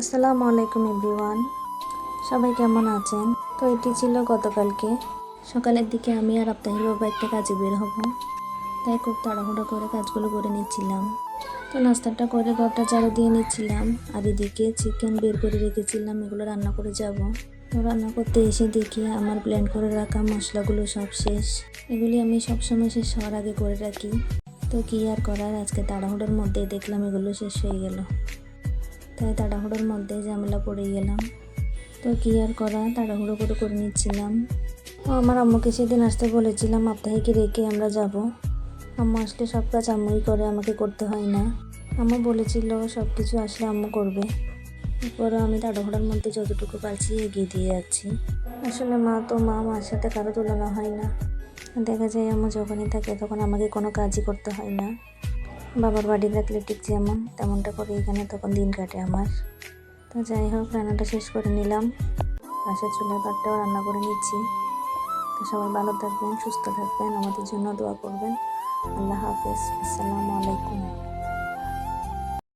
আসসালামু আলাইকুম এভরিওয়ান, সবাই কেমন আছেন? তো এটি ছিল গতকালকে সকালের দিকে আমি আর আপ্তাহির বাবা একটা কাজে বের হব, তাই খুব তাড়াহুড়ো করে কাজগুলো করে নিচ্ছিলাম। তো নাস্তাটা করে ঘরটা ঝাড়ু দিয়ে নিচ্ছিলাম, আর এদিকে চিকেন বের করে রেখেছিলাম, এগুলো রান্না করে যাব। তো রান্না করতে এসে দেখি আমার ব্লেন্ড করে রাখা মশলাগুলো সব শেষ। এগুলি আমি সবসময় শেষ হওয়ার আগে করে রাখি। তো কী আর করার, আজকে তাড়াহুড়োর মধ্যে দেখলাম এগুলো শেষ হয়ে গেল, তাই তাড়াহুড়োর মধ্যে ঝামেলা পড়ে গেলাম। তো কী আর করা, তাড়াহুড়ো করে করে নিচ্ছিলাম। তো আমার আম্মুকে সেদিন আসতে বলেছিলাম, আপ্তাহিকে রেখে আমরা যাব। আম্মু আসলে সব কাজ আম্মুই করে, আমাকে করতে হয় না। আম্মু বলেছিল সব কিছু আসলে আম্মু করবে। এরপরও আমি তাড়াহুড়োর মধ্যে যতটুকু পারছি এগিয়ে দিয়ে যাচ্ছি। আসলে মা তো মা, মার সাথে কারো তুলনা হয় না। দেখা যায় আম্মু যখনই থাকে তখন আমাকে কোনো কাজই করতে হয় না। বাবার বাড়ি থাকলে ঠিক যেমন তেমনটা করে এখানে তখন দিন কাটে আমার। তো যাই হোক, রান্নাটা শেষ করে নিলাম, পাশের চুলায় ভাতটাও রান্না করে নিচ্ছি। তো সবাই ভালো থাকবেন, সুস্থ থাকবেন, আমাদের জন্য দোয়া করবেন। আল্লাহ হাফেজ, আসসালামু আলাইকুম।